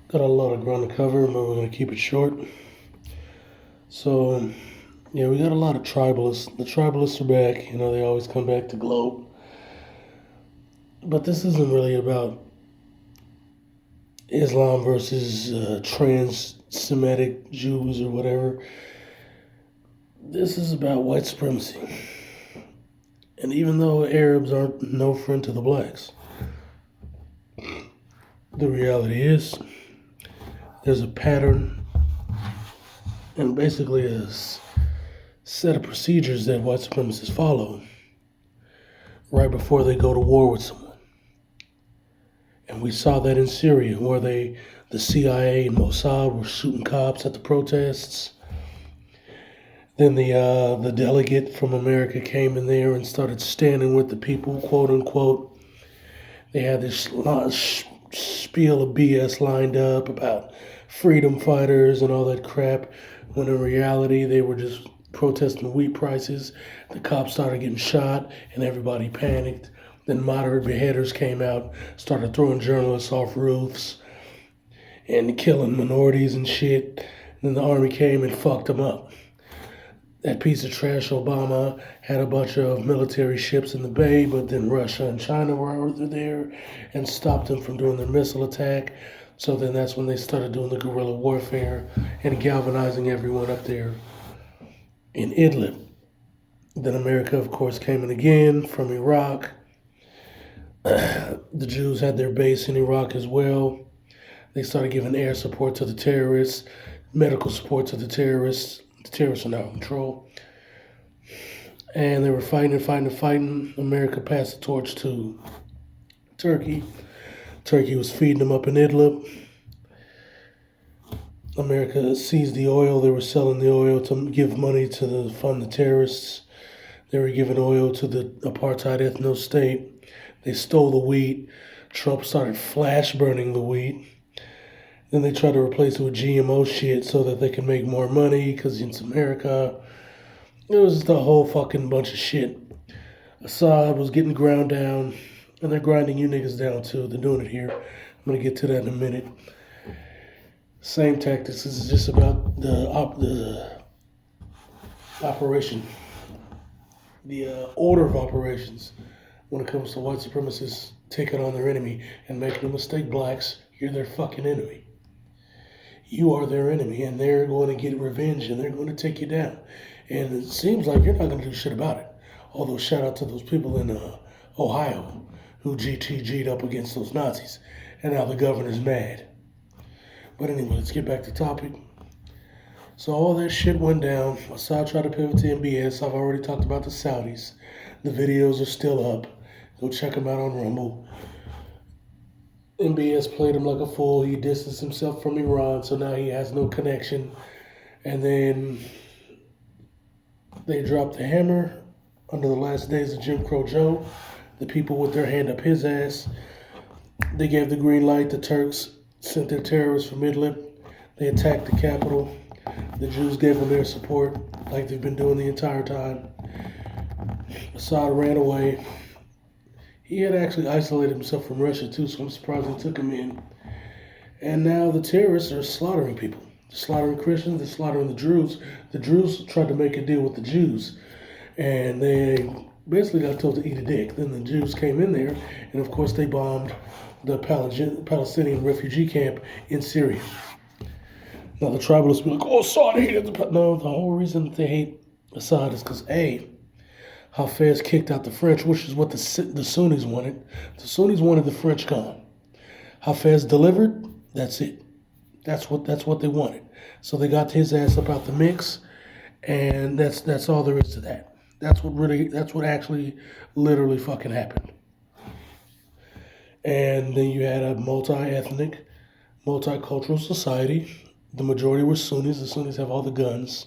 Got a lot of ground to cover, but we're going to keep it short. So, yeah, we got a lot of tribalists. The tribalists are back. You know, they always come back to gloat. But this isn't really about Islam versus trans-Semitic Jews or whatever. This is about white supremacy. And even though Arabs aren't no friend to the blacks, the reality is there's a pattern and basically a set of procedures that white supremacists follow right before they go to war with someone. And we saw that in Syria, where the CIA and Mossad were shooting cops at the protests. Then the delegate from America came in there and started standing with the people, quote unquote. They had this spiel of BS lined up about freedom fighters and all that crap, when in reality they were just protesting wheat prices. The cops started getting shot and everybody panicked. Then moderate beheaders came out, started throwing journalists off roofs and killing minorities and shit. Then the army came and fucked them up. That piece of trash Obama had a bunch of military ships in the bay, but then Russia and China were there and stopped them from doing their missile attack. So then that's when they started doing the guerrilla warfare and galvanizing everyone up there in Idlib. Then America, of course, came in again from Iraq. The Jews had their base in Iraq as well. They started giving air support to the terrorists, medical support to the terrorists. The terrorists are now in control. And they were fighting. America passed the torch to Turkey. Turkey was feeding them up in Idlib. America seized the oil. They were selling the oil to give money to fund the terrorists. They were giving oil to the apartheid ethno state. They stole the wheat. Trump started flash burning the wheat. Then they tried to replace it with GMO shit so that they could make more money because it's America. It was just a whole fucking bunch of shit. Assad was getting ground down, and they're grinding you niggas down too. They're doing it here. I'm gonna get to that in a minute. Same tactics. This is just about the operation, the order of operations when it comes to white supremacists taking on their enemy. And make no mistake, blacks, you're their fucking enemy. You are their enemy, and they're going to get revenge, and they're going to take you down. And it seems like you're not going to do shit about it. Although, shout out to those people in Ohio who GTG'd up against those Nazis, and now the governor's mad. But anyway, let's get back to topic. So all that shit went down. Assad tried to pivot to MBS. I've already talked about the Saudis. The videos are still up. Go check them out on Rumble. MBS played him like a fool. He distanced himself from Iran, so now he has no connection. And then they dropped the hammer under the last days of Jim Crow Joe. The people with their hand up his ass. They gave the green light. The Turks sent their terrorists from Idlib. They attacked the capital. The Jews gave them their support, like they've been doing the entire time. Assad ran away. He had actually isolated himself from Russia too, so I'm surprised they took him in. And now the terrorists are slaughtering people. They're slaughtering Christians, they're slaughtering the Druze. The Druze tried to make a deal with the Jews, and they basically got told to eat a dick. Then the Jews came in there, and of course they bombed the Palestinian refugee camp in Syria. Now the tribalists be like, oh, Assad hated the... No, the whole reason they hate Assad is because, A, Hafez kicked out the French, which is what the Sunnis wanted. The Sunnis wanted the French gone. Hafez delivered. That's it. That's what they wanted. So they got his ass up out the mix, and that's all there is to that. That's what actually literally fucking happened. And then you had a multi-ethnic, multicultural society. The majority were Sunnis. The Sunnis have all the guns.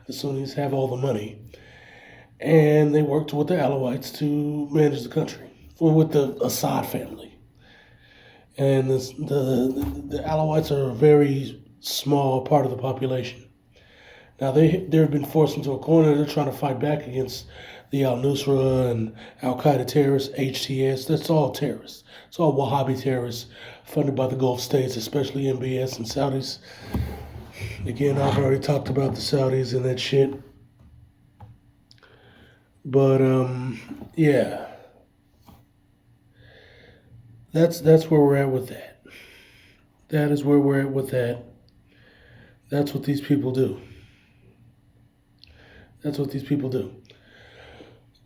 The Sunnis have all the money. And they worked with the Alawites to manage the country, or with the Assad family. And the Alawites are a very small part of the population. Now they've been forced into a corner. They're trying to fight back against the Al-Nusra and Al-Qaeda terrorists, HTS, that's all terrorists. It's all Wahhabi terrorists funded by the Gulf states, especially MBS and Saudis. Again, I've already talked about the Saudis and that shit. But yeah, that's where we're at with that. That is where we're at with that. That's what these people do. That's what these people do.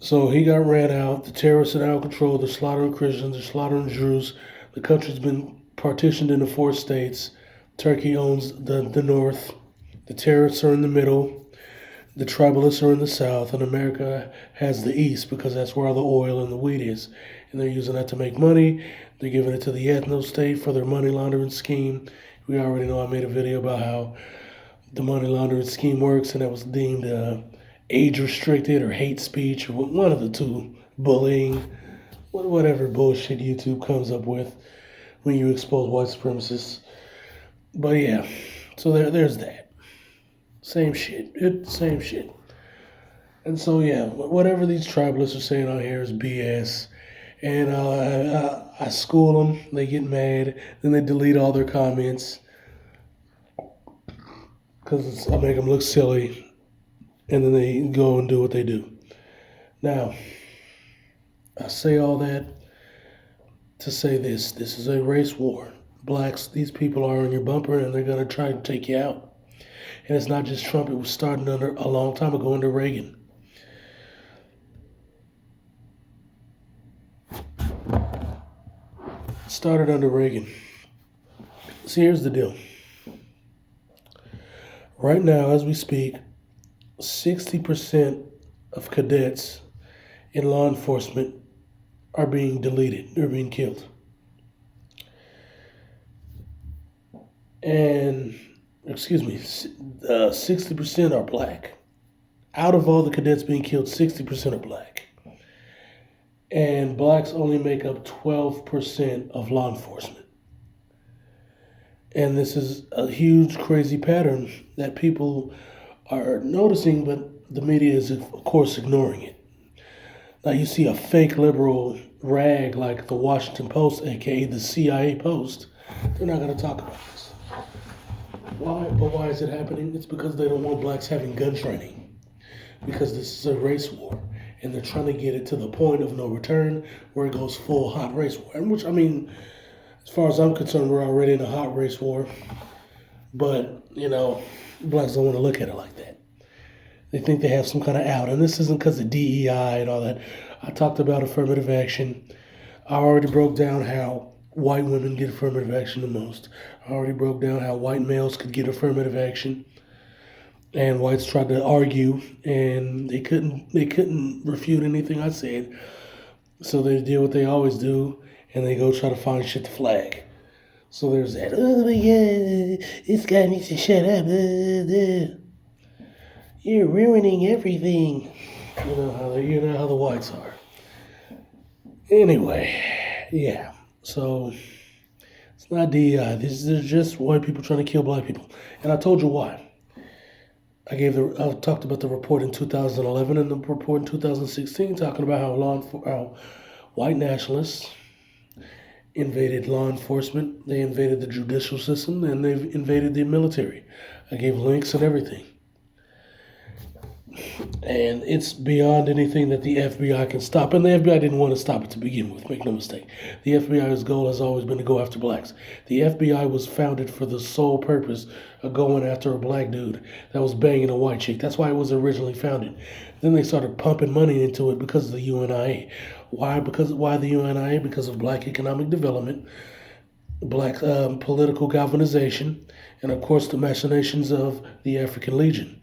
So he got ran out. The terrorists are out of control. They're slaughtering Christians. They're slaughtering Jews. The country's been partitioned into 4 states. Turkey owns the north. The terrorists are in the middle. The tribalists are in the south. And America has the east because that's where all the oil and the wheat is. And they're using that to make money. They're giving it to the ethno state for their money laundering scheme. We already know I made a video about how the money laundering scheme works, and that was deemed age restricted or hate speech or one of the two, bullying, whatever bullshit YouTube comes up with when you expose white supremacists. But yeah, so there's that. Same shit. Same shit. And so yeah, whatever these tribalists are saying on here is BS. And I school them, they get mad, then they delete all their comments because I make them look silly, and then they go and do what they do. Now, I say all that to say this is a race war. Blacks, these people are on your bumper, and they're going to try to take you out. And it's not just Trump, it was started under a long time ago under Reagan. Started under Reagan. See, here's the deal. Right now, as we speak, 60% of cadets in law enforcement are being deleted. They're being killed. And, 60% are black. Out of all the cadets being killed, 60% are black. And blacks only make up 12% of law enforcement. And this is a huge, crazy pattern that people are noticing, but the media is, of course, ignoring it. Now, you see a fake liberal rag like the Washington Post, aka the CIA Post, they're not going to talk about this. Why? But why is it happening? It's because they don't want blacks having gun training. Because this is a race war. And they're trying to get it to the point of no return where it goes full hot race war. And which, I mean, as far as I'm concerned, we're already in a hot race war. But, you know, blacks don't want to look at it like that. They think they have some kind of out. And this isn't because of DEI and all that. I talked about affirmative action. I already broke down how white women get affirmative action the most. I already broke down how white males could get affirmative action. And whites tried to argue, and they couldn't refute anything I said. So they did what they always do, and they go try to find shit to flag. So there's that. Oh my God, this guy needs to shut up. You're ruining everything. You know how the whites are. Anyway, yeah. So it's not DEI. This is just white people trying to kill black people, and I told you why. I talked about the report in 2011 and the report in 2016 talking about how white nationalists invaded law enforcement, they invaded the judicial system, and they've invaded the military. I gave links and everything. And it's beyond anything that the FBI can stop. And the FBI didn't want to stop it to begin with, make no mistake. The FBI's goal has always been to go after blacks. The FBI was founded for the sole purpose of going after a black dude that was banging a white chick. That's why it was originally founded. Then they started pumping money into it because of the UNIA. Why the UNIA? Because of black economic development, black political galvanization, and of course the machinations of the African Legion.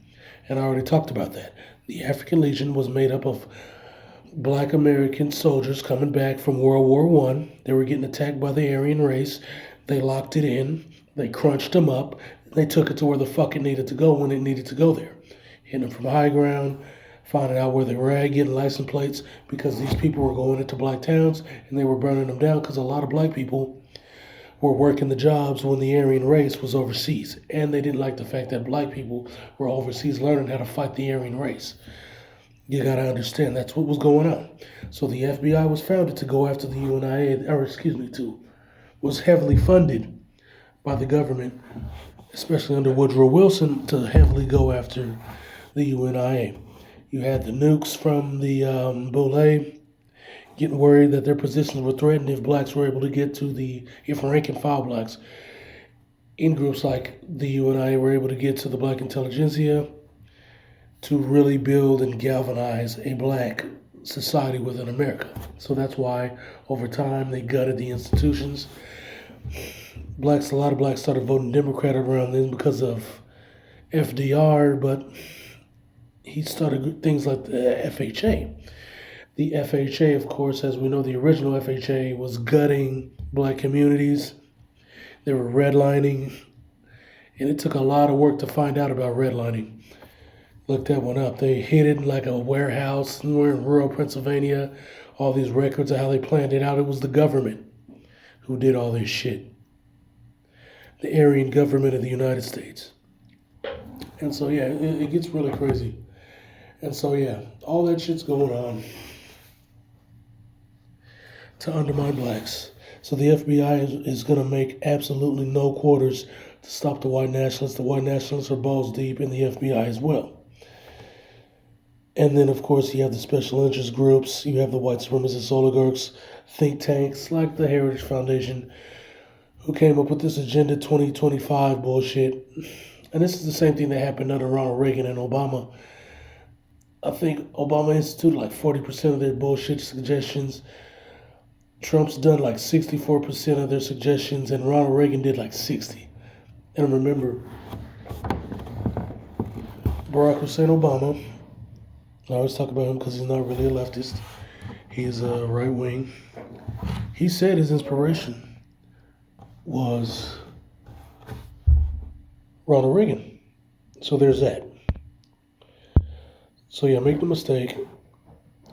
And I already talked about that. The African Legion was made up of black American soldiers coming back from World War I. They were getting attacked by the Aryan race. They locked it in. They crunched them up. They took it to where the fuck it needed to go when it needed to go there. Hitting them from high ground, finding out where they were at, getting license plates, because these people were going into black towns and they were burning them down because a lot of black people were working the jobs when the Aryan race was overseas. And they didn't like the fact that black people were overseas learning how to fight the Aryan race. You gotta understand that's what was going on. So the FBI was founded to go after the UNIA, or excuse me, was heavily funded by the government, especially under Woodrow Wilson, to heavily go after the UNIA. You had the nukes from the Boule getting worried that their positions were threatened if blacks were able to get to if rank and file blacks in groups like the UNIA were able to get to the black intelligentsia to really build and galvanize a black society within America. So that's why over time they gutted the institutions. A lot of blacks started voting Democrat around then because of FDR, but he started things like the FHA. The FHA, of course, as we know, the original FHA was gutting black communities. They were redlining, and it took a lot of work to find out about redlining. Look that one up. They hid it like a warehouse. We're in rural Pennsylvania. All these records of how they planned it out. It was the government who did all this shit. The Aryan government of the United States. And so, yeah, it gets really crazy. And so, yeah, all that shit's going on to undermine blacks. So the FBI is going to make absolutely no quarters to stop the white nationalists. The white nationalists are balls deep in the FBI as well. And then, of course, you have the special interest groups. You have the white supremacist oligarchs, think tanks like the Heritage Foundation, who came up with this Agenda 2025 bullshit. And this is the same thing that happened under Ronald Reagan and Obama. I think Obama instituted like 40% of their bullshit suggestions. Trump's done like 64% of their suggestions, and Ronald Reagan did like 60. And remember, Barack Hussein Obama, I always talk about him because he's not really a leftist. He's a right wing. He said his inspiration was Ronald Reagan. So there's that. So yeah, make no mistake.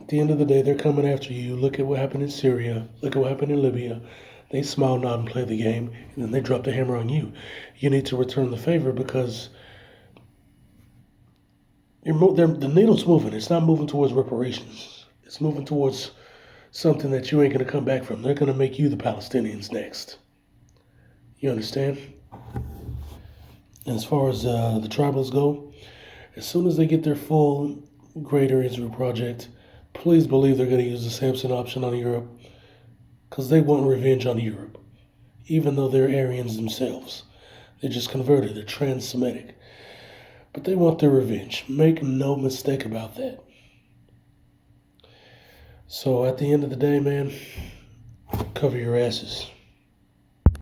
At the end of the day, they're coming after you. Look at what happened in Syria. Look at what happened in Libya. They smile, nod, and play the game, and then they drop the hammer on you. You need to return the favor because the needle's moving. It's not moving towards reparations. It's moving towards something that you ain't going to come back from. They're going to make you the Palestinians next. You understand? And as far as the tribals go, as soon as they get their full Greater Israel project, please believe they're going to use the Samson option on Europe because they want revenge on Europe, even though they're Aryans themselves. They're just converted. They're trans-Semitic. But they want their revenge. Make no mistake about that. So at the end of the day, man, cover your asses.